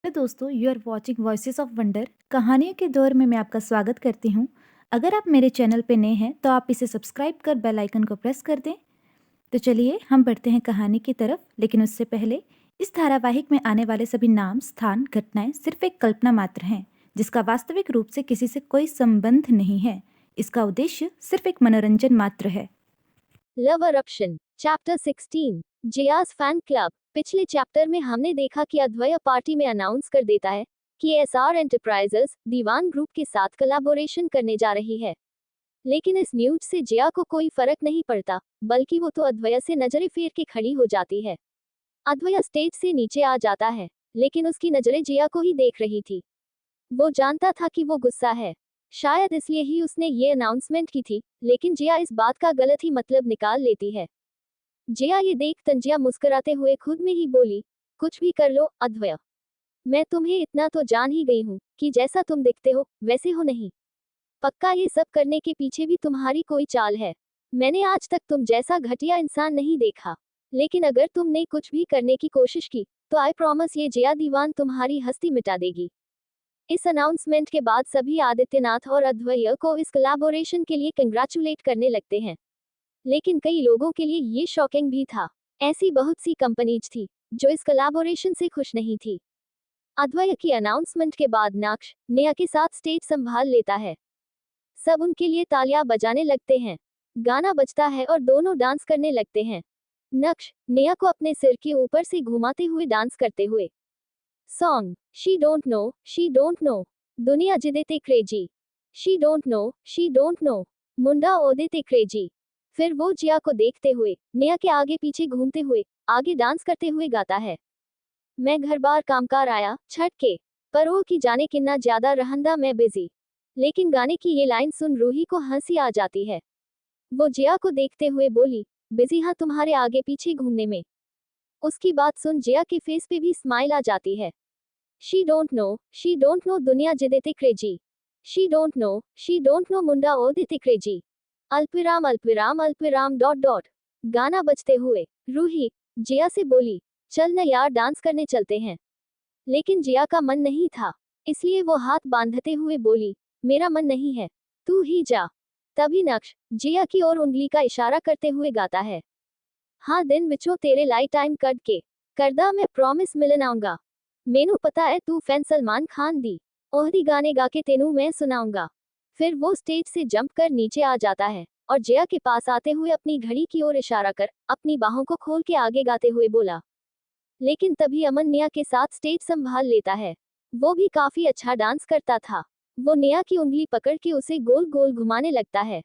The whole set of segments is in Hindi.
हेलो दोस्तों, you are watching voices of wonder. कहानियों के दौर में मैं आपका स्वागत करती हूँ। अगर आप मेरे चैनल पे नए हैं तो आप इसे सब्सक्राइब कर बेल आइकन को प्रेस कर दें। तो चलिए हम बढ़ते हैं कहानी की तरफ, लेकिन उससे पहले इस धारावाहिक में आने वाले सभी नाम, स्थान, घटनाएं सिर्फ एक कल्पना मात्र हैं, जिसका वास्तविक रूप से किसी से कोई संबंध नहीं है। इसका उद्देश्य सिर्फ एक मनोरंजन मात्र है। Love eruption chapter 16 Jiya's fan club. पिछले चैप्टर में हमने देखा कि अद्वैय पार्टी में अनाउंस कर देता है कि एसआर एंटरप्राइजेस दीवान ग्रुप के साथ कोलैबोरेशन करने जा रही है। लेकिन इस न्यूज से जिया को कोई फर्क नहीं पड़ता, बल्कि वो तो अद्वैय से नजरें फेर के खड़ी हो जाती है। अद्वैय स्टेज से नीचे आ जाता है, लेकिन उसकी नजरें जिया को ही देख रही थी। वो जानता था कि वो गुस्सा है, शायद इसलिए ही उसने ये अनाउंसमेंट की थी, लेकिन जिया इस बात का गलत ही मतलब निकाल लेती है। जिया ये देख तंजिया मुस्कुराते हुए खुद में ही बोली, कुछ भी कर लो अद्वैय, मैं तुम्हें इतना तो जान ही गई हूँ कि जैसा तुम दिखते हो वैसे हो नहीं। पक्का ये सब करने के पीछे भी तुम्हारी कोई चाल है। मैंने आज तक तुम जैसा घटिया इंसान नहीं देखा। लेकिन अगर तुमने कुछ भी करने की कोशिश की तो आई प्रॉमिस ये जिया दीवान तुम्हारी हस्ती मिटा देगी। इस अनाउंसमेंट के बाद सभी आदित्यनाथ और अद्वैय को इस कोलैबोरेशन के लिए कंग्रेचुलेट करने लगते हैं। लेकिन कई लोगों के लिए ये शॉकिंग भी था। ऐसी बहुत सी कंपनीज थी जो इस कोलैबोरेशन से खुश नहीं थी। अद्वैय की अनाउंसमेंट के बाद नक्श नेहा के साथ स्टेज संभाल लेता है। सब उनके लिए तालियां बजाने लगते हैं। गाना बजता है और दोनों डांस करने लगते हैं। नक्श नेहा को अपने सिर के ऊपर से घुमाते हुए डांस करते हुए। सॉन्ग शी डोंट नो दुनिया जिदेते क्रेजी शी डोंट नो मुंडा ओदेते क्रेजी। फिर वो जिया को देखते हुए नेहा के आगे पीछे घूमते हुए आगे डांस करते हुए गाता है। मैं घर बार कामकार आया छठ के, पर वो की जाने कितना ज्यादा रहंदा मैं बिजी। लेकिन गाने की ये लाइन सुन रूही को हंसी आ जाती है। वो जिया को देखते हुए बोली, बिजी हाँ तुम्हारे आगे पीछे घूमने में। उसकी बात सुन जिया के फेस पे भी स्माइल आ जाती है। शी डोंट नो दुनिया जिदेते क्रेजी शी डोंट नो मुंडा ओ देते क्रेजी। अल्पविराम अल्पविराम अल्पविराम डॉट डॉट। गाना बजते हुए रूही जिया से बोली, चल न यार डांस करने चलते हैं। लेकिन जिया का मन नहीं था, इसलिए वो हाथ बांधते हुए बोली, मेरा मन नहीं है, तू ही जा। तभी नक्श जिया की ओर उंगली का इशारा करते हुए गाता है, हाँ दिन विचो तेरे लाई टाइम कट के करदा मैं प्रॉमिस मिलन आऊंगा। मेनू पता है तू फैन सलमान खान दी, ओहदी गाने गा के तेनू मैं सुनाऊंगा। फिर वो स्टेज से जंप कर नीचे आ जाता है और जिया के पास आते हुए अपनी घड़ी की ओर इशारा कर अपनी बाहों को खोल के आगे गाते हुए बोला। लेकिन तभी अमन नेहा के साथ स्टेज संभाल लेता है। वो भी काफी अच्छा डांस करता था। वो नेहा की उंगली पकड़ के उसे गोल गोल घुमाने लगता है।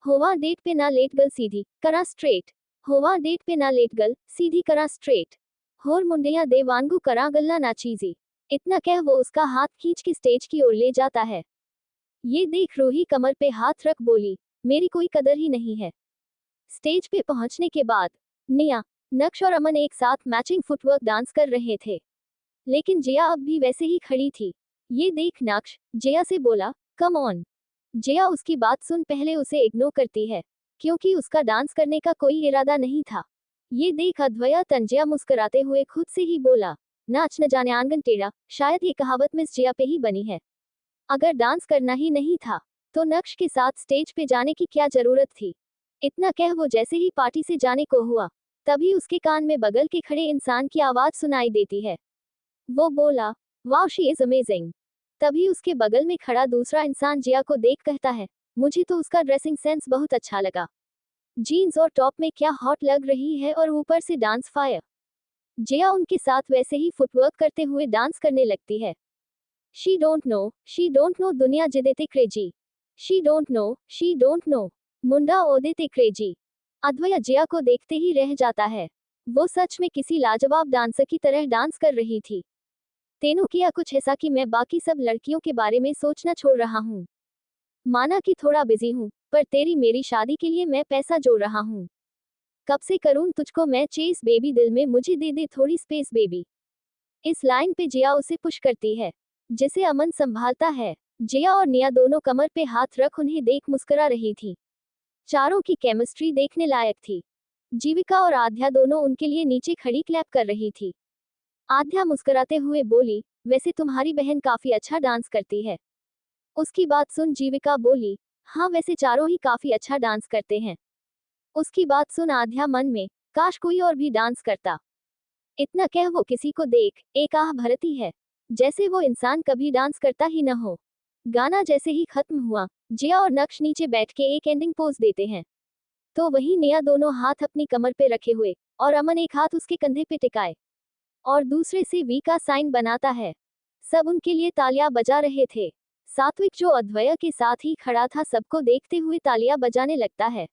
होवा डेट पे ना लेट गल सीधी करा स्ट्रेट होवा डेट पे ना लेट गल सीधी करा स्ट्रेट होर मुंडिया दे वांगू करा गल्ला ना चीजी। इतना कह वो उसका हाथ खींच के स्टेज की ओर ले जाता है। ये देख रूही कमर पे हाथ रख बोली, मेरी कोई कदर ही नहीं है। स्टेज पे पहुंचने के बाद निया नक्श और अमन एक साथ मैचिंग फुटवर्क डांस कर रहे थे। लेकिन जिया अब भी वैसे ही खड़ी थी। ये देख नक्श जिया से बोला, कम ऑन। जिया उसकी बात सुन पहले उसे इग्नोर करती है, क्योंकि उसका डांस करने का कोई इरादा नहीं था। ये देख अद्वैया तंजिया मुस्कुराते हुए खुद से ही बोला, नाच न जाने आंगन टेढ़ा। शायद ये कहावत मिस जिया पे ही बनी है। अगर डांस करना ही नहीं था तो नक्श के साथ स्टेज पे जाने की क्या जरूरत थी। इतना कह वो जैसे ही पार्टी से जाने को हुआ, तभी उसके कान में बगल के खड़े इंसान की आवाज सुनाई देती है। वो बोला, वाओ शी इज अमेजिंग। तभी उसके बगल में खड़ा दूसरा इंसान जिया को देख कहता है, मुझे तो उसका ड्रेसिंग सेंस बहुत अच्छा लगा। जीन्स और टॉप में क्या हॉट लग रही है और ऊपर से डांस फायर। जिया उनके साथ वैसे ही फुटवर्क करते हुए डांस करने लगती है। शी डोंट नो दुनिया जिदेते क्रेजी शी डोंट नो मुंडा ओदेते क्रेजी। अद्वैया जिया को देखते ही रह जाता है। वो सच में किसी लाजवाब डांसर की तरह डांस कर रही थी। तेनू किया कुछ ऐसा कि मैं बाकी सब लड़कियों के बारे में सोचना छोड़ रहा हूँ। माना कि थोड़ा बिजी हूँ, पर तेरी मेरी शादी के लिए मैं पैसा जोड़ रहा हूँ। कब से करूँ तुझको मैं चेस बेबी, दिल में मुझे दे दे थोड़ी स्पेस बेबी। इस लाइन पे जिया उसे पुश करती है, जिसे अमन संभालता है। जिया और निया दोनों कमर पे हाथ रख उन्हें देख मुस्कुरा रही थी। चारों की केमिस्ट्री देखने लायक थी। जीविका और आध्या दोनों उनके लिए नीचे खड़ी क्लैप कर रही थी। आध्या मुस्कुराते हुए बोली, वैसे तुम्हारी बहन काफी अच्छा डांस करती है। उसकी बात सुन जीविका बोली, हाँ वैसे चारों ही काफी अच्छा डांस करते हैं। उसकी बात सुन आध्या मन में, काश कोई और भी डांस करता। इतना कह वो किसी को देख एक आह भरती है, जैसे वो इंसान कभी डांस करता ही न हो। गाना जैसे ही खत्म हुआ, जिया और नक्श नीचे बैठ के एक एंडिंग पोज देते हैं। तो वहीं नेहा दोनों हाथ अपनी कमर पे रखे हुए और अमन एक हाथ उसके कंधे पे टिकाए और दूसरे से वी का साइन बनाता है। सब उनके लिए तालियां बजा रहे थे। सात्विक जो अद्वैया के साथ ही खड़ा था सबको देखते हुए तालियां बजाने लगता है।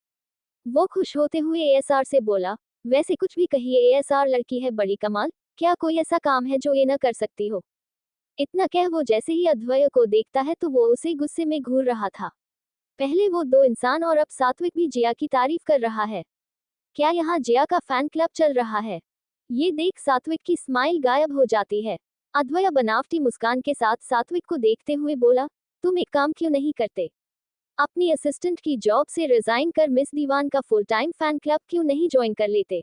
वो खुश होते हुए एएसआर से बोला, वैसे कुछ भी कहिए एएसआर लड़की है बड़ी कमाल, क्या कोई ऐसा काम है जो ये न कर सकती हो। इतना कह वो जैसे ही अद्वैया को देखता है तो वो उसे गुस्से में घूर रहा था। पहले वो दो इंसान और अब सात्विक भी जिया की तारीफ कर रहा है। क्या यहाँ जिया का फैन क्लब चल रहा है। ये देख सात्विक की स्माइल गायब हो जाती है। अद्वैया बनावटी मुस्कान के साथ सात्विक को देखते हुए बोला, तुम एक काम क्यों नहीं करते, अपनी असिस्टेंट की जॉब से रिजाइन कर मिस दीवान का फुल टाइम फैन क्लब क्यों नहीं ज्वाइन कर लेते।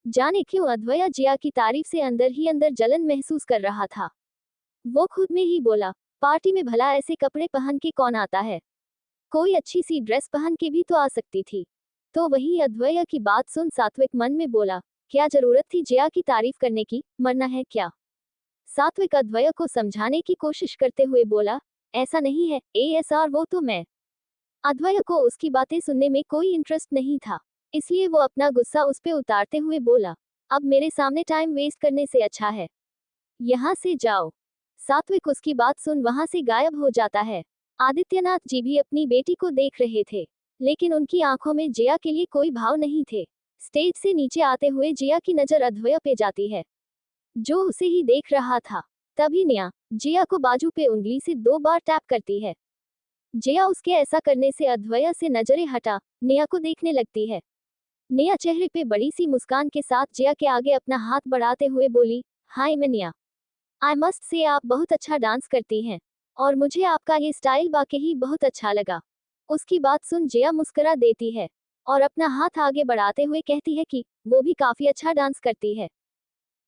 जाने क्यों अद्वैया जिया की तारीफ से अंदर ही अंदर जलन महसूस कर रहा था। वो खुद में ही बोला, पार्टी में भला ऐसे कपड़े पहन के कौन आता है, कोई अच्छी सी ड्रेस पहन के भी तो आ सकती थी। तो वही अद्वैया की बात सुन सात्विक मन में बोला, क्या जरूरत थी जिया की तारीफ करने की, मरना है क्या। सात्विक अद्वैया को समझाने की कोशिश करते हुए बोला, ऐसा नहीं है एएसआर, वो तो मैं। अद्वैया को उसकी बातें सुनने में कोई इंटरेस्ट नहीं था, इसलिए वो अपना गुस्सा उस पे उतारते हुए बोला, अब मेरे सामने टाइम वेस्ट करने से अच्छा है यहाँ से जाओ। सात्विक उसकी बात सुन वहां से गायब हो जाता है। आदित्यनाथ जी भी अपनी बेटी को देख रहे थे, लेकिन उनकी आंखों में जिया के लिए कोई भाव नहीं थे। स्टेज से नीचे आते हुए जिया की नजर अद्वैया पे जाती है, जो उसे ही देख रहा था। तभी नेहा जिया को बाजू पे उंगली से 2 बार टैप करती है। जिया उसके ऐसा करने से अद्वैया से नजरें हटा नेहा को देखने लगती है। नेहा चेहरे पे बड़ी सी मुस्कान के साथ जिया के आगे अपना हाथ बढ़ाते हुए बोली, हाय मैं नेहा, आई मस्ट से आप बहुत अच्छा डांस करती हैं और मुझे आपका ये स्टाइल वाकई बहुत अच्छा लगा। उसकी बात सुन जिया मुस्कुरा देती है और अपना हाथ आगे बढ़ाते हुए कहती है कि वो भी काफी अच्छा डांस करती है।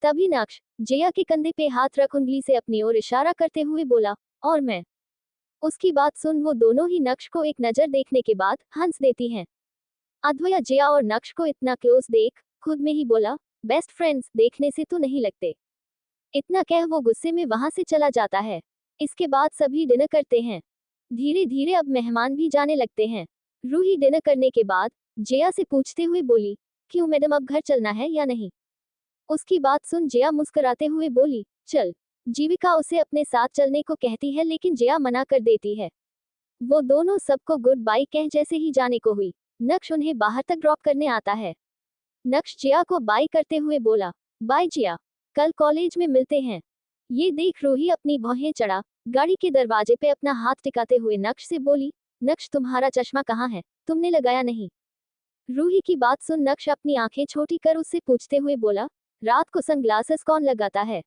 तभी नक्श जिया के कंधे पे हाथ रख उंगली से अपनी ओर इशारा करते हुए बोला, और मैं। उसकी बात सुन वो दोनों ही नक्श को एक नजर देखने के बाद हंस देती हैं। अद्वैया जिया और नक्श को इतना क्लोज देख खुद में ही बोला, बेस्ट फ्रेंड्स देखने से तो नहीं लगते। इतना कह वो गुस्से में वहां से चला जाता है। इसके बाद सभी डिनर करते हैं। धीरे धीरे अब मेहमान भी जाने लगते हैं। रूही डिनर करने के बाद जया से पूछते हुए बोली, क्यों मैडम अब घर चलना है या नहीं। उसकी बात सुन जया मुस्कुराते हुए बोली, चल। जीविका उसे अपने साथ चलने को कहती है लेकिन जया मना कर देती है। वो दोनों सबको गुड बाय कह जैसे ही जाने को हुई, नक्श उन्हें बाहर तक ड्रॉप करने आता है। नक्श जया को बाय करते हुए बोला, बाय जिया, कल कॉलेज में मिलते हैं। ये देख रूही अपनी भौहें चढ़ा गाड़ी के दरवाजे पे अपना हाथ टिकाते हुए नक्श से बोली, नक्श तुम्हारा चश्मा कहाँ है, तुमने लगाया नहीं। रूही की बात सुन नक्श अपनी आंखें छोटी कर उससे पूछते हुए बोला, रात को सनग्लासेस कौन लगाता है।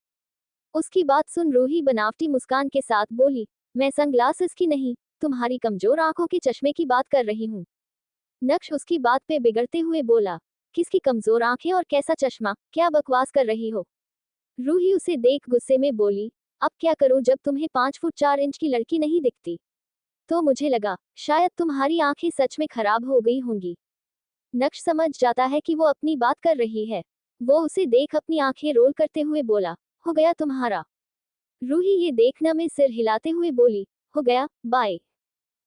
उसकी बात सुन रूही बनावटी मुस्कान के साथ बोली, मैं सनग्लासेस की नहीं, तुम्हारी कमजोर आंखों के चश्मे की बात कर रही हूँ। नक्श उसकी बात पे बिगड़ते हुए बोला, किसकी कमजोर आंखें और कैसा चश्मा, क्या बकवास कर रही हो। रूही उसे देख गुस्से में बोली, अब क्या करूं जब तुम्हें 5 फुट 4 इंच की लड़की नहीं दिखती। तो मुझे लगा शायद तुम्हारी आंखें सच में खराब हो गई होंगी। नक्श समझ जाता है कि वो अपनी बात कर रही है। वो उसे देख अपनी आंखें रोल करते हुए बोला, हो गया तुम्हारा। रूही ये देखना में सिर हिलाते हुए बोली, हो गया, बाय।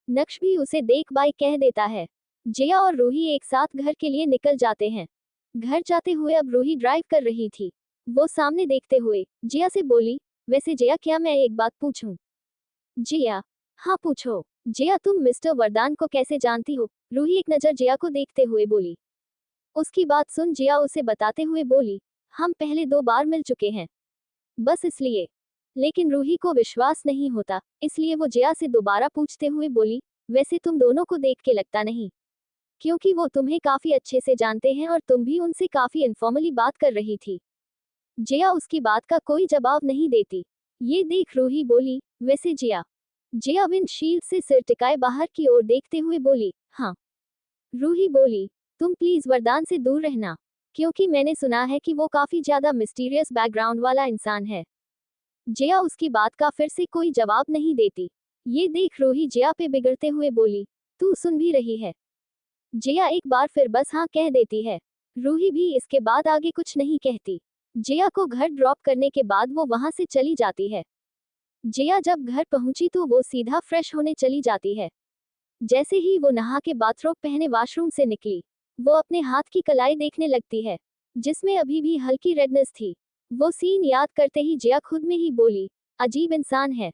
नक्श भी उसे देख बाय कह देता है। जिया और रूही एक साथ घर के लिए निकल जाते हैं। घर जाते हुए अब रूही ड्राइव कर रही थी। वो सामने देखते हुए जिया से बोली, वैसे जिया क्या मैं एक बात पूछूं। जिया, हाँ पूछो। जिया तुम मिस्टर वरदान को कैसे जानती हो। रूही एक नजर जिया को देखते हुए बोली। उसकी बात सुन जिया उसे बताते हुए बोली, हम पहले 2 बार मिल चुके हैं, बस इसलिए। लेकिन रूही को विश्वास नहीं होता, इसलिए वो जिया से दोबारा पूछते हुए बोली, वैसे तुम दोनों को देख के लगता नहीं, क्योंकि वो तुम्हें काफी अच्छे से जानते हैं और तुम भी उनसे काफी इनफॉर्मली बात कर रही थी। जिया उसकी बात का कोई जवाब नहीं देती। ये देख रूही बोली, वैसे जिया। जिया विंडशील्ड से सिर टिकाए बाहर की ओर देखते हुए बोली, हाँ। रूही बोली, तुम प्लीज वरदान से दूर रहना। क्योंकि मैंने सुना है कि वो काफी ज्यादा मिस्टीरियस बैकग्राउंड वाला इंसान है। जया उसकी बात का फिर से कोई जवाब नहीं देती। ये देख रूही जया पे बिगड़ते हुए बोली, तू सुन भी रही है? जया एक बार फिर बस हाँ कह देती है। रूही भी इसके बाद आगे कुछ नहीं कहती। जया को घर ड्रॉप करने के बाद वो वहां से चली जाती है। जया जब घर पहुंची तो वो सीधा फ्रेश होने चली जाती है। जैसे ही वो नहा के बाथरोब पहने वॉशरूम से निकली, वो अपने हाथ की कलाई देखने लगती है, जिसमें अभी भी हल्की रेडनेस थी। वो सीन याद करते ही जया खुद में ही बोली, अजीब इंसान है।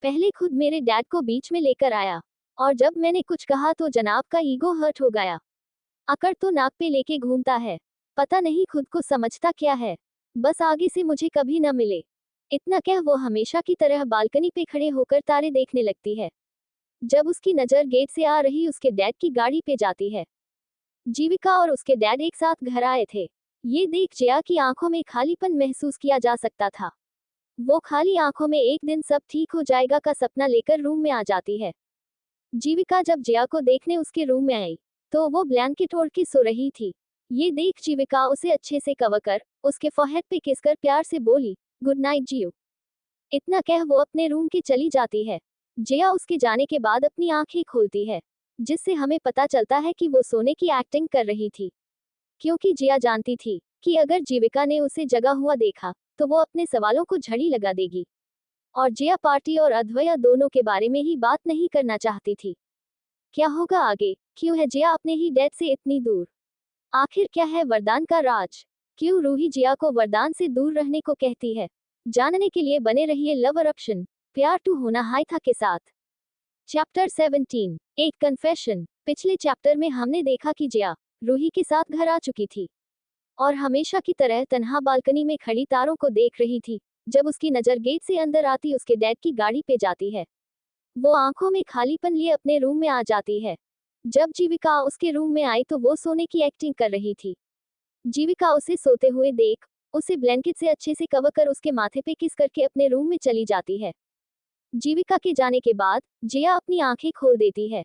पहले खुद मेरे डैड को बीच में लेकर आया, और जब मैंने कुछ कहा तो जनाब का ईगो हर्ट हो गया। अकड़ तो नाक पे लेके घूमता है, पता नहीं खुद को समझता क्या है, बस आगे से मुझे कभी न मिले। इतना कह वो हमेशा की तरह बालकनी पे खड़े होकर तारे देखने लगती है, जब उसकी नजर गेट से आ रही उसके डैड की गाड़ी पे जाती है। जीविका और उसके डैड एक साथ घर आए थे। ये देख जया की आंखों में खालीपन महसूस किया जा सकता था। वो खाली आंखों में एक दिन सब ठीक हो जाएगा का सपना लेकर रूम में आ जाती है। जीविका जब जया को देखने उसके रूम में आई, तो वो ब्लैंकेट ओढ़ के सो रही थी। ये देख जीविका उसे अच्छे से कवर कर, उसके फोरहेड पे किस कर प्यार से बोली, गुड नाइट जियो। इतना कह वो अपने रूम की चली जाती है। जया उसके जाने के बाद अपनी आंखें खोलती है, जिससे हमें पता चलता है कि वो सोने की एक्टिंग कर रही थी, क्योंकि जया जानती थी कि अगर जीविका ने उसे जगा हुआ देखा तो वो अपने सवालों को झड़ी लगा देगी। और जया पार्टी और अद्वैया दोनों के बारे में ही बात नहीं करना चाहती थी। क्या होगा आगे? क्यों है जया अपने ही डैड से इतनी दूर? आखिर क्या है वरदान का राज? क्यों रूही जया को वरदान से दूर रहने को कहती है? जानने के लिए बने रहिए लव ऑप्शन प्यार टू होना हाय था के साथ। चैप्टर 17 एक कन्फेशन। पिछले चैप्टर में हमने देखा कि जया रूही के साथ घर आ चुकी थी और हमेशा की तरह तन्हा बालकनी में खड़ी तारों को देख रही थी। जब उसकी नजर गेट से अंदर आती उसके डैड की गाड़ी पे जाती है। वो आंखों में खालीपन लिए अपने रूम में आ जाती है। जब जीविका उसके रूम में आई तो वो सोने की एक्टिंग कर रही थी। जीविका उसे सोते हुए देख उसे ब्लैंकेट से अच्छे से कवर कर उसके माथे पे किस करके अपने रूम में चली जाती है। जीविका के जाने के बाद जया अपनी आंखें खोल देती है।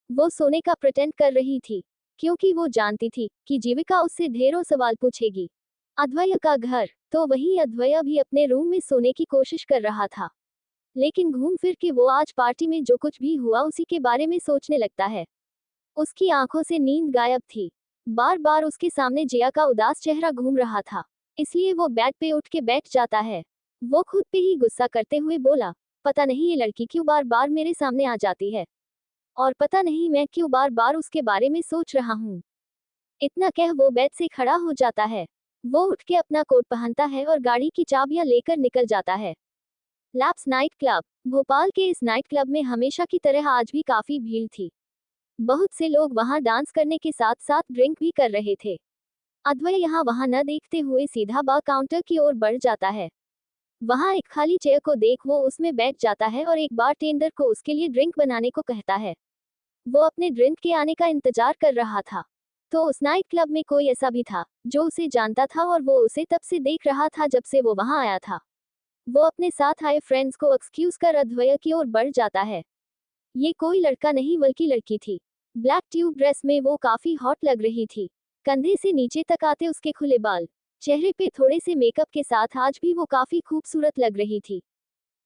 वो सोने का प्रिटेंड कर रही थी, क्योंकि वो जानती थी कि जीविका उससे ढेरों सवाल पूछेगी। अद्वैया का घर, तो वहीं अद्वैया भी अपने रूम में सोने की कोशिश कर रहा था, लेकिन घूम फिर के वो आज पार्टी में जो कुछ भी हुआ उसी के बारे में सोचने लगता है। उसकी आंखों से नींद गायब थी। बार बार उसके सामने जया का उदास चेहरा घूम रहा था, इसलिए वो बेड पे उठ के बैठ जाता है। वो खुद पे ही गुस्सा करते हुए बोला, पता नहीं ये लड़की क्यों बार बार मेरे सामने आ जाती है, और पता नहीं मैं क्यों बार बार उसके बारे में सोच रहा हूँ। इतना कह वो बेड से खड़ा हो जाता है। वो उठ के अपना कोट पहनता है और गाड़ी की चाबियां लेकर निकल जाता है। Lapse night club. भोपाल के इस नाइट क्लब में हमेशा की तरह आज भी काफी भीड़ थी। बहुत से लोग वहां डांस करने के साथ साथ ड्रिंक भी कर रहे थे। अद्वैय यहाँ वहां न देखते हुए सीधा बार काउंटर की ओर बढ़ जाता है। वहां एक खाली चेयर को देख वो उसमें बैठ जाता है और एक बार टेंडर को उसके लिए ड्रिंक बनाने को कहता है। वो अपने ड्रिंक के आने का इंतजार कर रहा था, तो उस नाइट क्लब में कोई ऐसा भी था जो उसे जानता था और वो उसे तब से देख रहा था जब से वो वहां आया था। वो अपने साथ आए फ्रेंड्स को एक्सक्यूज कर अद्वैय की ओर बढ़ जाता है। ये कोई लड़का नहीं बल्कि लड़की थी। ब्लैक ट्यूब ड्रेस में वो काफी हॉट लग रही थी। कंधे से नीचे तक आते उसके खुले बाल, चेहरे पे थोड़े से मेकअप के साथ आज भी वो काफी खूबसूरत लग रही थी।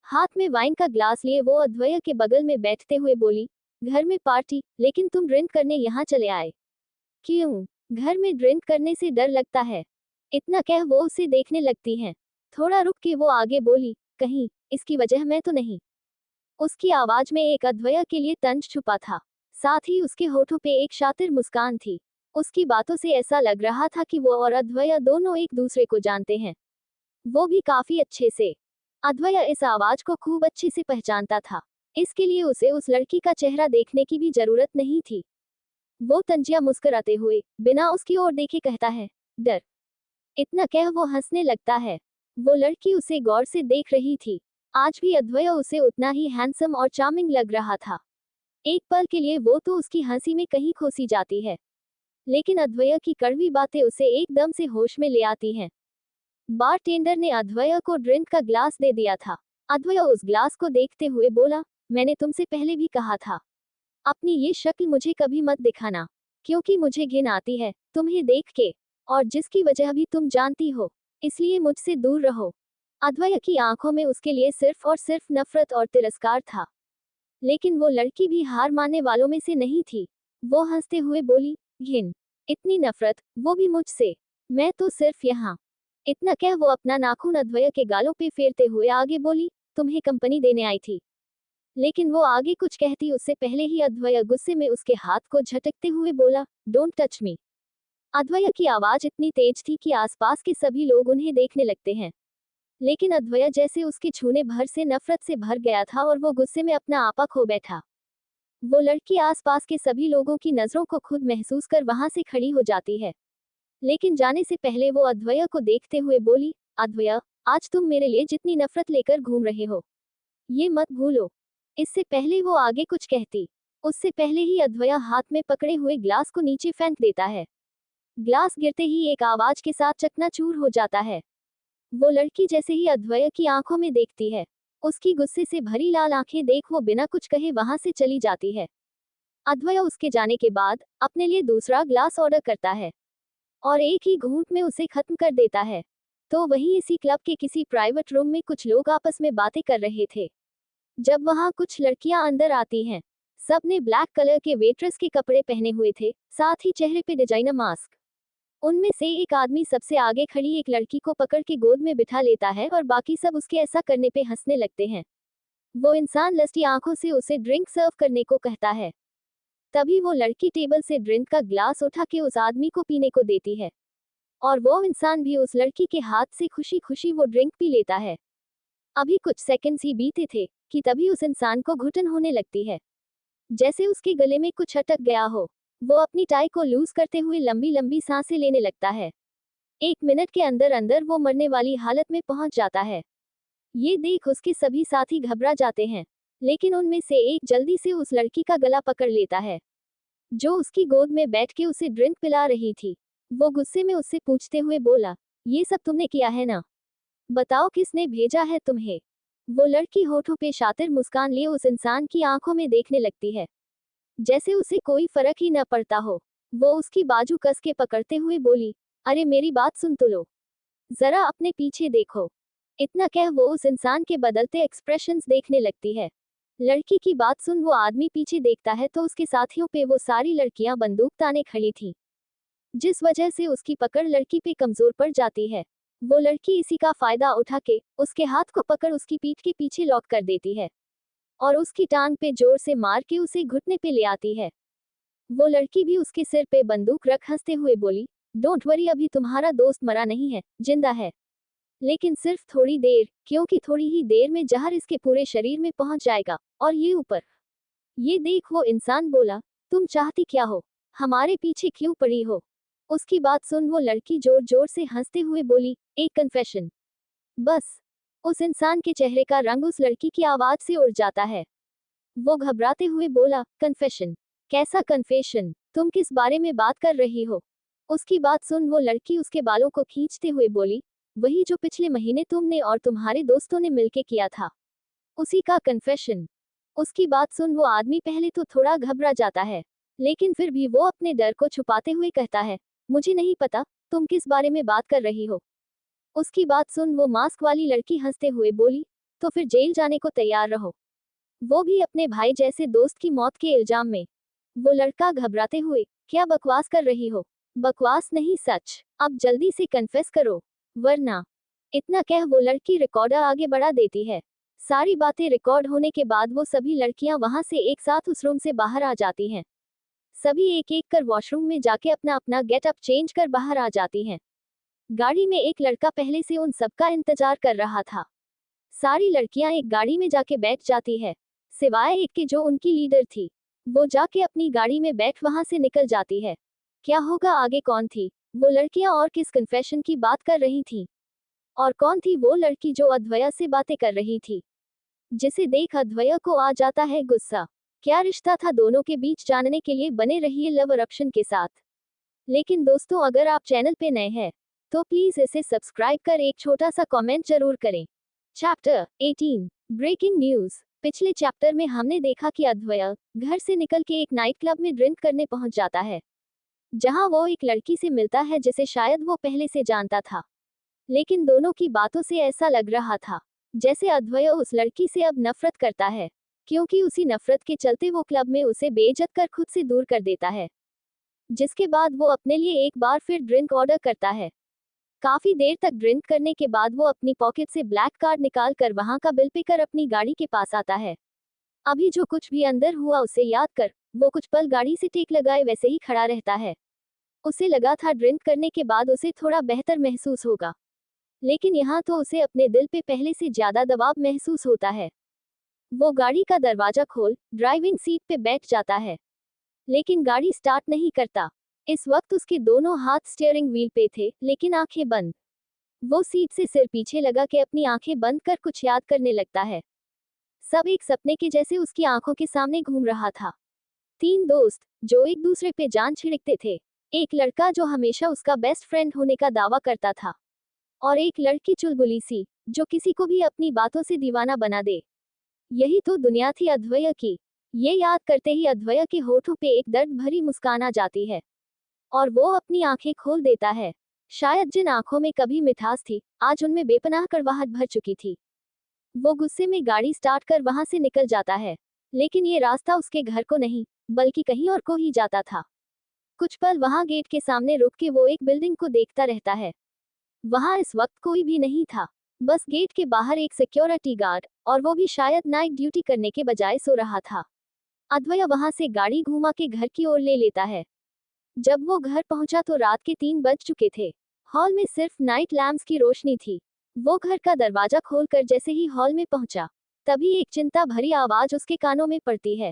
हाथ में वाइन का ग्लास लिए वो अद्वैय के बगल में बैठते हुए बोली, घर में पार्टी, लेकिन तुम ड्रिंक करने यहाँ चले आए। क्यों? घर में ड्रिंक करने से डर लगता है? इतना कह वो उसे देखने लगती हैं। थोड़ा रुक के वो आगे बोली, कहीं इसकी वजह मैं तो नहीं। उसकी आवाज में एक अद्वैय के लिए तंज छुपा था, साथ ही उसके होठों पे एक शातिर मुस्कान थी। उसकी बातों से ऐसा लग रहा था कि वो और अद्वैय दोनों एक दूसरे को जानते हैं, वो भी काफी अच्छे से। अद्वैय इस आवाज को खूब अच्छे से पहचानता था, इसके लिए उसे उस लड़की का चेहरा देखने की भी जरूरत नहीं थी। वो तंजिया मुस्कुराते हुए बिना उसकी ओर देखे कहता है, डर। इतना कह वो हंसने लगता है। वो लड़की उसे गौर से देख रही थी। आज भी अद्वैय उसे उतना ही हैंडसम और चार्मिंग लग रहा था। एक पल के लिए वो तो उसकी हंसी में कहीं खोसी जाती है, लेकिन अद्वैय की कड़वी बातें उसे एकदम से होश में ले आती हैं। बारटेंडर ने अद्वैय को ड्रिंक का ग्लास दे दिया था। अद्वैय उस ग्लास को देखते हुए बोला, मैंने तुमसे पहले भी कहा था, अपनी ये शक्ल मुझे कभी मत दिखाना, क्योंकि मुझे घिन आती है तुम्हें देख के। और जिसकी वजह भी तुम जानती हो, इसलिए मुझसे दूर रहो। अद्वैय की आंखों में उसके लिए सिर्फ और सिर्फ नफरत और तिरस्कार था। लेकिन वो लड़की भी हार मानने वालों में से नहीं थी। वो हंसते हुए बोली, घिन, इतनी नफरत, वो भी मुझसे। मैं तो सिर्फ यहाँ। इतना कह वो अपना नाखून अद्वैय के गालों पे फेरते हुए आगे बोली, तुम्हें कंपनी देने आई थी। लेकिन वो आगे कुछ कहती उससे पहले ही अद्वैय गुस्से में उसके हाथ को झटकते हुए बोला, डोंट टच मी। अद्वैय की आवाज इतनी तेज थी कि आसपास के सभी लोग उन्हें देखने लगते हैं। लेकिन अद्वैय जैसे उसके छूने भर से नफरत से भर गया था और वो गुस्से में अपना आपा खो बैठा। वो लड़की आसपास के सभी लोगों की नजरों को खुद महसूस कर वहां से खड़ी हो जाती है। लेकिन जाने से पहले वो अद्वैय को देखते हुए बोली, अद्वैय, आज तुम मेरे लिए जितनी नफरत लेकर घूम रहे हो, ये मत भूलो। इससे पहले वो आगे कुछ कहती, उससे पहले ही अद्वैय हाथ में पकड़े हुए ग्लास को नीचे फेंक देता है। ग्लास गिरते ही एक आवाज के साथ चकनाचूर हो जाता है। वो लड़की जैसे ही अद्वैय की आंखों में देखती है, उसकी गुस्से से भरी लाल आंखें देख वो बिना कुछ कहे वहां से चली जाती है। अद्वैय उसके जाने के बाद अपने लिए दूसरा ग्लास ऑर्डर करता है और एक ही घूंट में उसे खत्म कर देता है। तो वहीं इसी क्लब के किसी प्राइवेट रूम में कुछ लोग आपस में बातें कर रहे थे। जब वहां कुछ लड़कियां अंदर आती हैं, सब ने ब्लैक कलर के वेट्रेस के कपड़े पहने हुए थे, साथ ही चेहरे पे डिजाइनर मास्क। उनमें से एक आदमी सबसे आगे खड़ी एक लड़की को पकड़ के गोद में बिठा लेता है और बाकी सब उसके ऐसा करने पे हंसने लगते हैं। वो इंसान लस्टी आंखों से उसे ड्रिंक सर्व करने को कहता है। तभी वो लड़की टेबल से ड्रिंक का ग्लास उठा के उस आदमी को पीने को देती है और वो इंसान भी उस लड़की के हाथ से खुशी खुशी वो ड्रिंक पी लेता है। अभी कुछ सेकंड्स ही बीते थे कि तभी उस इंसान को घुटन होने लगती है, जैसे उसके गले में कुछ अटक गया हो। वो अपनी टाई को लूज करते हुए लंबी लंबी सांसें लेने लगता है। 1 मिनट के अंदर अंदर वो मरने वाली हालत में पहुंच जाता है। ये देख उसके सभी साथी घबरा जाते हैं, लेकिन उनमें से एक जल्दी से उस लड़की का गला पकड़ लेता है, जो उसकी गोद में बैठ के उसे ड्रिंक पिला रही थी। वो गुस्से में उससे पूछते हुए बोला, ये सब तुमने किया है ना? बताओ किसने भेजा है तुम्हें? वो लड़की होठों पे शातिर मुस्कान लिए उस इंसान की आंखों में देखने लगती है, जैसे उसे कोई फर्क ही न पड़ता हो। वो उसकी बाजू कस के पकड़ते हुए बोली, अरे मेरी बात सुन तो लो, जरा अपने पीछे देखो। इतना कह वो उस इंसान के बदलते एक्सप्रेशंस देखने लगती है। लड़की की बात सुन वो आदमी पीछे देखता है तो उसके साथियों पे वो सारी लड़कियां बंदूक ताने खड़ी थी, जिस वजह से उसकी पकड़ लड़की पे कमजोर पड़ जाती है। वो लड़की इसी का फायदा उठा के उसके हाथ को पकड़ उसकी पीठ के पीछे लॉक कर देती है और उसकी टांग पे जोर से मार के उसे घुटने पे ले आती है। वो लड़की भी उसके सिर पे बंदूक रख हंसते हुए बोली, डोंट वरी, अभी तुम्हारा दोस्त मरा नहीं है, जिंदा है। लेकिन सिर्फ थोड़ी देर, क्योंकि थोड़ी ही देर में जहर इसके पूरे शरीर में पहुंच जाएगा और ये ऊपर। ये देख वो इंसान बोला, तुम चाहती क्या हो? हमारे पीछे क्यों पड़ी हो? उसकी बात सुन वो लड़की जोर जोर से हंसते हुए बोली, एक कन्फेशन। बस उस इंसान के चेहरे का रंग उस लड़की की आवाज से उड़ जाता है। वो घबराते हुए बोला, कन्फेशन? कैसा कन्फेशन? तुम किस बारे में बात कर रही हो? उसकी बात सुन वो लड़की उसके बालों को खींचते हुए बोली, वही जो पिछले महीने तुमने और तुम्हारे दोस्तों ने मिलके किया था, उसी का कन्फेशन। उसकी बात सुन वो आदमी पहले तो थोड़ा घबरा जाता है, लेकिन फिर भी वो अपने डर को छुपाते हुए कहता है, मुझे नहीं पता तुम किस बारे में बात कर रही हो। उसकी बात सुन वो मास्क वाली लड़की हंसते हुए बोली, तो फिर जेल जाने को तैयार रहो, वो भी अपने भाई जैसे दोस्त की मौत के इल्जाम में। वो लड़का घबराते हुए, क्या बकवास कर रही हो? बकवास नहीं, सच। अब जल्दी से कन्फेस करो, वरना। इतना कह वो लड़की रिकॉर्डर आगे बढ़ा देती है। सारी बातें रिकॉर्ड होने के बाद वो सभी लड़कियां वहां से एक साथ उस रूम से बाहर आ जाती हैं। सभी एक एक कर वॉशरूम में जाके अपना अपना गेटअप चेंज कर बाहर आ जाती हैं। गाड़ी में एक लड़का पहले से उन सबका इंतजार कर रहा था। सारी लड़कियां एक गाड़ी में जाके बैठ जाती है, सिवाय एक के जो उनकी लीडर थी। वो जाके अपनी गाड़ी में बैठ वहां से निकल जाती है। क्या होगा आगे? कौन थी वो लड़कियां और किस कन्फेशन की बात कर रही थी? और कौन थी वो लड़की जो अद्वैया से बातें कर रही थी, जिसे देख अद्वैया को आ जाता है गुस्सा? क्या रिश्ता था दोनों के बीच? जानने के लिए बने रहिए लव अरप्शन के साथ। लेकिन दोस्तों, अगर आप चैनल पे नए हैं तो प्लीज इसे सब्सक्राइब कर एक छोटा सा कमेंट जरूर करें। Chapter 18, breaking news. पिछले चैप्टर में हमने देखा कि अद्वैया घर से निकल के एक नाइट क्लब में ड्रिंक करने पहुंच जाता है। जहां वो एक लड़की से मिलता है जिसे शायद वो पहले से जानता था। लेकिन दोनों की बातों से ऐसा लग रहा था जैसे अद्वय उस लड़की से अब नफरत करता है, क्योंकि उसी नफरत के चलते वो क्लब में उसे बेइज्जत कर खुद से दूर कर देता है। जिसके बाद वो अपने लिए एक बार फिर ड्रिंक ऑर्डर करता है। काफी देर तक ड्रिंक करने के बाद वो अपनी पॉकेट से ब्लैक कार्ड निकाल कर वहां का बिल पे कर अपनी गाड़ी के पास आता है। अभी जो कुछ भी अंदर हुआ उसे याद कर वो कुछ पल गाड़ी से टेक लगाए वैसे ही खड़ा रहता है। उसे लगा था ड्रिंक करने के बाद उसे थोड़ा बेहतर महसूस होगा, लेकिन यहाँ तो उसे अपने दिल पे पहले से ज्यादा दबाव महसूस होता है। वो गाड़ी का दरवाजा खोल ड्राइविंग सीट पे बैठ जाता है, लेकिन गाड़ी स्टार्ट नहीं करता। इस वक्त उसके दोनों हाथ स्टीयरिंग व्हील पे थे, लेकिन आंखें बंद। वो सीट से सिर पीछे लगा के अपनी आंखें बंद कर कुछ याद करने लगता है। सब एक सपने के जैसे उसकी आंखों के सामने घूम रहा था। 3 दोस्त जो एक दूसरे पे जान छिड़कते थे, एक लड़का जो हमेशा उसका बेस्ट फ्रेंड होने का दावा करता था, और एक लड़की चुलबुली सी जो किसी को भी अपनी बातों से दीवाना बना दे। यही तो दुनिया थी अद्वय की। ये याद करते ही अद्वय के होठों पे एक दर्द भरी मुस्कान आ जाती है और वो अपनी आंखें खोल देता है। शायद जिन आंखों में कभी मिठास थी, आज उनमें बेपनाह कड़वाहट भर चुकी थी। वो गुस्से में गाड़ी स्टार्ट कर वहां से निकल जाता है, लेकिन ये रास्ता उसके घर को नहीं बल्कि कहीं और को ही जाता था। कुछ पल वहां गेट के सामने रुक के वो एक बिल्डिंग को देखता रहता है। वहां इस वक्त कोई भी नहीं था, बस गेट के बाहर एक सिक्योरिटी गार्ड, और वो भी शायद नाइट ड्यूटी करने के बजाय सो रहा था। अद्वय वहां से गाड़ी घुमा के घर की ओर ले लेता है। जब वो घर पहुंचा तो रात के 3 बज चुके थे। हॉल में सिर्फ नाइट लैम्प्स की रोशनी थी। वो घर का दरवाजा खोलकर जैसे ही हॉल में पहुंचा, तभी एक चिंता भरी आवाज उसके कानों में पड़ती है।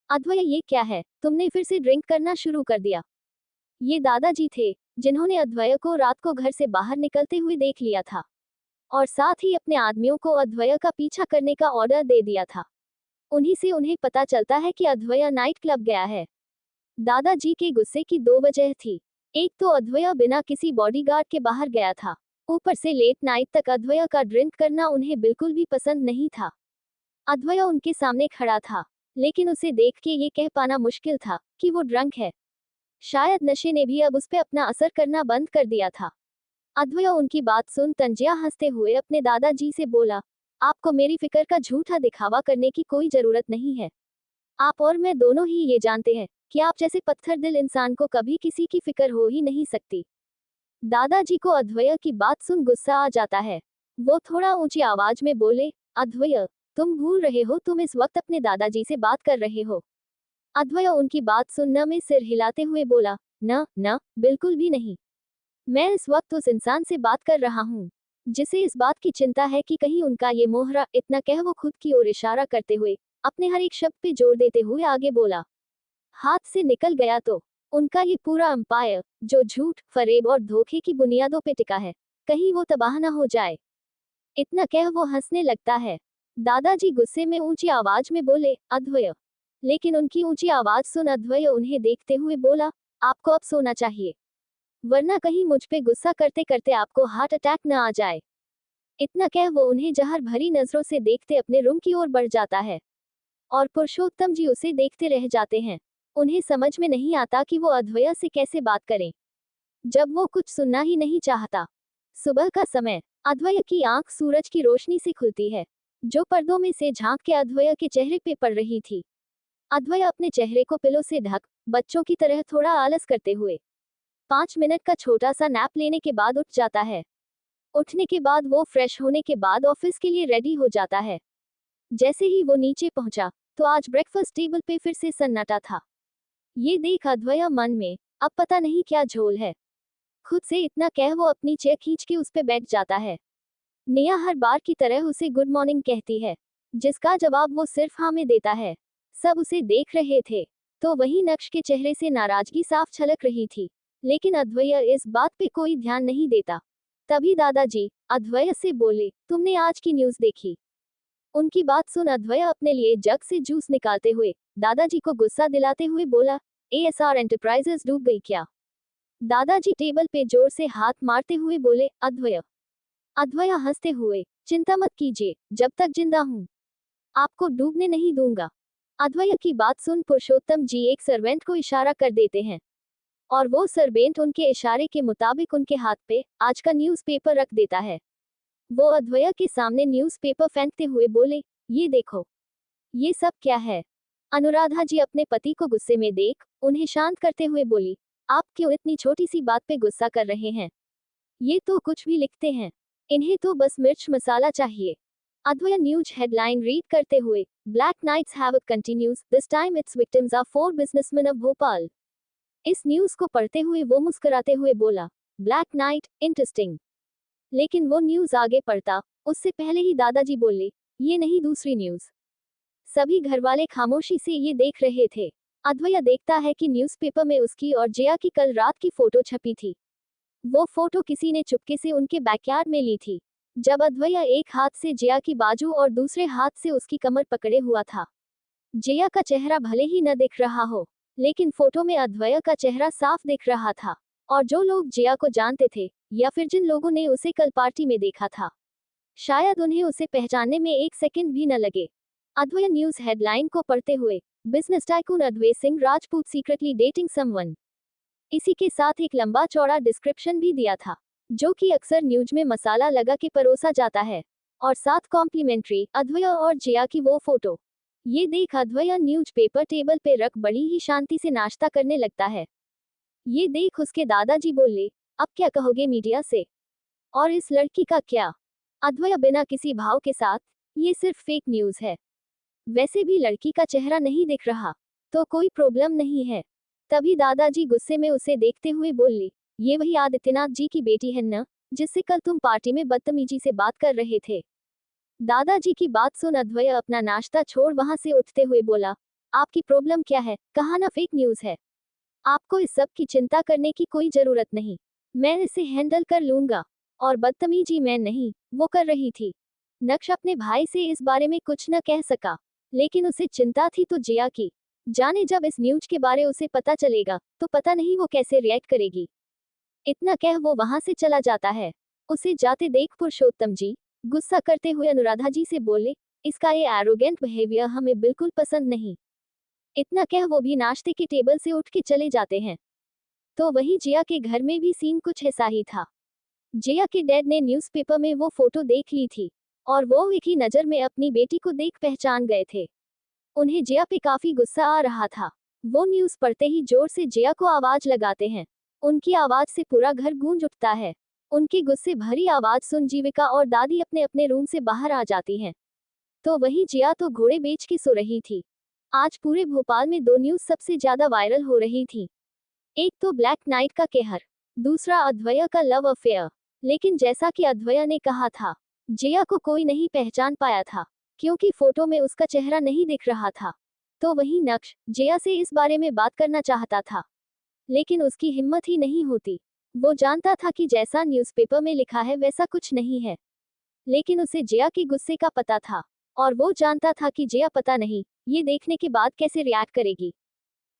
अद्वय, ये क्या है? तुमने फिर से ड्रिंक करना शुरू कर दिया। ये दादाजी थे, जिन्होंने अद्वय को रात को घर से बाहर निकलते हुए देख लिया था और साथ ही अपने आदमियों को अद्वय का पीछा करने का ऑर्डर दे दिया था। उन्हीं से उन्हें पता चलता है कि अद्वय नाइट क्लब गया है। दादाजी के गुस्से की 2 वजह थी। एक तो अद्वय बिना किसी बॉडीगार्ड के बाहर गया था, ऊपर से लेट नाइट तक अद्वय का ड्रिंक करना उन्हें बिल्कुल भी पसंद नहीं था। अद्वय उनके सामने खड़ा था, लेकिन उसे देख के ये कह पाना मुश्किल था कि वो ड्रंक है। शायद नशे ने भी अब उस पर अपना असर करना बंद कर दिया था। अद्वय उनकी बात सुन तंजिया हंसते हुए अपने दादाजी से बोला, आपको मेरी फिक्र का झूठा दिखावा करने की कोई जरूरत नहीं है। आप और मैं दोनों ही ये जानते हैं कि आप जैसे पत्थर दिल इंसान को कभी किसी की फिक्र हो ही नहीं सकती। दादाजी को अद्वय की बात सुन गुस्सा आ जाता है। वो थोड़ा ऊंची आवाज में बोले, अद्वय, तुम भूल रहे हो तुम इस वक्त अपने दादाजी से बात कर रहे हो। अद्वय उनकी बात सुन न में सिर हिलाते हुए बोला, न न बिल्कुल भी नहीं। मैं इस वक्त उस इंसान से बात कर रहा हूँ जिसे इस बात की चिंता है कि कहीं उनका ये मोहरा। इतना कह वो खुद की ओर इशारा करते हुए अपने हर एक शब्द पे जोर देते हुए आगे बोला, हाथ से निकल गया तो उनका ये पूरा एम्पायर जो झूठ, फरेब और धोखे की बुनियादों पे टिका है, कहीं वो तबाह न हो जाए। इतना कह वो हंसने लगता है। दादाजी गुस्से में ऊंची आवाज में बोले, अद्वय। लेकिन उनकी ऊंची आवाज सुन अद्वय उन्हें देखते हुए बोला, आपको अब सोना चाहिए, वरना कहीं मुझ पे गुस्सा करते करते आपको हार्ट अटैक न आ जाए। इतना कह वो उन्हें जहर भरी नजरों से देखते अपने रूम की ओर बढ़ जाता है और पुरुषोत्तम जी उसे देखते रह जाते हैं। उन्हें समझ में नहीं आता कि वो अद्वय से कैसे बात करें जब वो कुछ सुनना ही नहीं चाहता। सुबह का समय, अद्वय की आंख सूरज की रोशनी से खुलती है, जो पर्दों में से झांक के अद्वय के चेहरे पे पड़ रही थी। अद्वय अपने चेहरे को पिलो से ढक बच्चों की तरह थोड़ा आलस करते हुए 5 मिनट का छोटा सा नैप लेने के बाद उठ जाता है। उठने के बाद वो फ्रेश होने के बाद ऑफिस के लिए रेडी हो जाता है। जैसे ही वो नीचे पहुंचा तो आज ब्रेकफास्ट टेबल पे फिर से सन्नाटा था। ये देख अद्वय मन में अब पता नहीं क्या झोल है। खुद से इतना कह वो अपनी चेयर खींच के उस पे बैठ जाता है। नेहा हर बार की तरह उसे गुड मॉर्निंग कहती है, जिसका जवाब वो सिर्फ हाँ में देता है। सब उसे देख रहे थे तो वही नक्श के चेहरे से नाराजगी साफ छलक रही थी, लेकिन अद्वय इस बात पे कोई ध्यान नहीं देता। तभी दादाजी अद्वय से बोले, तुमने आज की न्यूज़ देखी? उनकी बात सुन अद्वय अपने लिए जग से जूस निकालते हुए दादाजी को गुस्सा दिलाते हुए बोला, एएसआर एंटरप्राइजेस डूब गई क्या? दादाजी टेबल पे जोर से हाथ मारते हुए बोले, अद्वय। अद्वय हंसते हुए, चिंता मत कीजिए, जब तक जिंदा हूं आपको डूबने नहीं दूंगा। अद्वय की बात सुन पुरुषोत्तम जी एक सर्वेंट को इशारा कर देते हैं। और वो सर्वेंट उनके इशारे के मुताबिक उनके हाथ पे आज का न्यूज़पेपर रख देता है। वो अद्वैया के सामने न्यूज़पेपर फेंकते हुए बोले, ये देखो, ये सब क्या है? अनुराधा जी अपने पति को गुस्से में देख उन्हें शांत करते हुए बोली, आप क्यों इतनी छोटी सी बात पे गुस्सा कर रहे हैं? ये तो कुछ भी लिखते हैं, इन्हें तो बस मिर्च मसाला चाहिए। अद्वैया न्यूज हेडलाइन रीड करते हुए, black knights havoc continues, this time its victims are 4 businessman of Bhopal. इस न्यूज को पढ़ते हुए वो मुस्कुराते हुए बोला, ब्लैक नाइट, इंटरेस्टिंग। लेकिन वो न्यूज आगे पढ़ता उससे पहले ही दादाजी बोले, ये नहीं, दूसरी न्यूज। सभी घरवाले खामोशी से ये देख रहे थे। अद्वैया देखता है कि न्यूज़पेपर में उसकी और जया की कल रात की फोटो छपी थी। वो फोटो किसी ने चुपके से उनके बैकयार्ड में ली थी, जब अद्वैया एक हाथ से जया की बाजू और दूसरे हाथ से उसकी कमर पकड़े हुआ था। जया का चेहरा भले ही न दिख रहा हो, लेकिन फोटो में अद्वैया का चेहरा साफ दिख रहा था। और जो लोग जया को जानते थे, या फिर जिन लोगों ने उसे कल पार्टी में देखा था, शायद उन्हें उसे पहचानने में एक सेकंड भी न लगे। अद्वैया न्यूज हेडलाइन को पढ़ते हुए, business tycoon Advay Singh Rajput secretly dating someone. इसी के साथ एक लंबा चौड़ा डिस्क्रिप्शन भी दिया था, जो कि अक्सर न्यूज में मसाला लगा के परोसा जाता है। और साथ कॉम्प्लीमेंट्री अद्वैया और जया की वो फोटो। ये देख अद्वैया न्यूज पेपर टेबल पे रख बड़ी ही शांति से नाश्ता करने लगता है। ये देख उसके दादाजी बोले, अब क्या कहोगे मीडिया से? और इस लड़की का क्या? अद्वैया बिना किसी भाव के साथ, ये सिर्फ फेक न्यूज है। वैसे भी लड़की का चेहरा नहीं दिख रहा, तो कोई प्रॉब्लम नहीं है। तभी दादाजी गुस्से में उसे देखते हुए बोले, ये वही आदित्यनाथ जी की बेटी है न, जिससे कल तुम पार्टी में बदतमीजी से बात कर रहे थे? दादाजी की बात सुन अद्वैया अपना नाश्ता छोड़ वहां से उठते हुए बोला, आपकी प्रॉब्लम क्या है? कहा ना फेक न्यूज है। आपको इस सब की चिंता करने की कोई जरूरत नहीं, मैं इसे हैंडल कर लूंगा। और बदतमीजी मैं नहीं, वो कर रही थी। नक्श अपने भाई से इस बारे में कुछ न कह सका, लेकिन उसे चिंता थी तो जिया की। जाने जब इस न्यूज के बारे उसे पता चलेगा, तो पता नहीं वो कैसे रिएक्ट करेगी। इतना कह वो वहां से चला जाता है। उसे जाते देख पुरुषोत्तम जी गुस्सा करते हुए अनुराधा जी से बोले, इसका ये एरोगेंट बिहेवियर हमें बिल्कुल पसंद नहीं। इतना कह वो भी नाश्ते की टेबल से उठ के चले जाते हैं। तो वहीं जिया के घर में भी सीन कुछ ऐसा ही था। जिया के डैड ने न्यूज़पेपर में वो फोटो देख ली थी, और वो एक ही नज़र में अपनी बेटी को देख पहचान गए थे। उन्हें जिया पे काफी गुस्सा आ रहा था। वो न्यूज़ पढ़ते ही जोर से जिया को आवाज लगाते हैं। उनकी आवाज से पूरा घर गूंज उठता है। उनकी गुस्से भरी आवाज सुन जीविका और दादी अपने अपने रूम से बाहर आ जाती हैं। तो वही जिया तो घोड़े बेच के सो रही थी। आज पूरे भोपाल में 2 न्यूज़ सबसे ज्यादा वायरल हो रही थी। एक तो ब्लैक नाइट का कहर, दूसरा अद्वैया का लव अफेयर। लेकिन जैसा कि अद्वैया ने कहा था, जिया को कोई नहीं पहचान पाया था, क्योंकि फोटो में उसका चेहरा नहीं दिख रहा था। तो वही नक्श जिया से इस बारे में बात करना चाहता था, लेकिन उसकी हिम्मत ही नहीं होती। वो जानता था कि जैसा न्यूज़पेपर में लिखा है वैसा कुछ नहीं है, लेकिन उसे जिया के गुस्से का पता था, और वो जानता था कि जिया पता नहीं ये देखने के बाद कैसे रिएक्ट करेगी।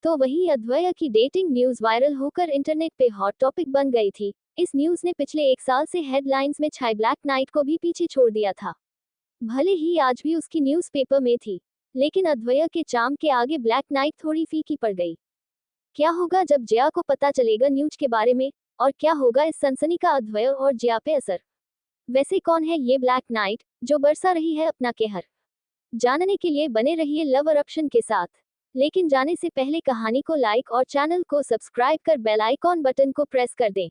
तो वही अद्वैया की डेटिंग न्यूज़ वायरल होकर इंटरनेट पे हॉट टॉपिक बन गई थी। इस न्यूज़ ने पिछले 1 साल से हेडलाइंस में छाए ब्लैक नाइट को भी पीछे छोड़ दिया था। भले ही आज भी उसकी न्यूज़पेपर में थी, लेकिन अद्वैया के चार्म के आगे ब्लैक नाइट थोड़ी फीकी पड़ गई। क्या होगा जब जिया को पता चलेगा न्यूज के बारे में, और क्या होगा इस सनसनी का अद्वैया और जिया पे असर? वैसे कौन है ये ब्लैक नाइट जो बरसा रही है अपना कहर? जानने के लिए बने रहिए लव अरप्शन के साथ। लेकिन जाने से पहले कहानी को लाइक और चैनल को सब्सक्राइब कर बेल आइकॉन बटन को प्रेस कर दें।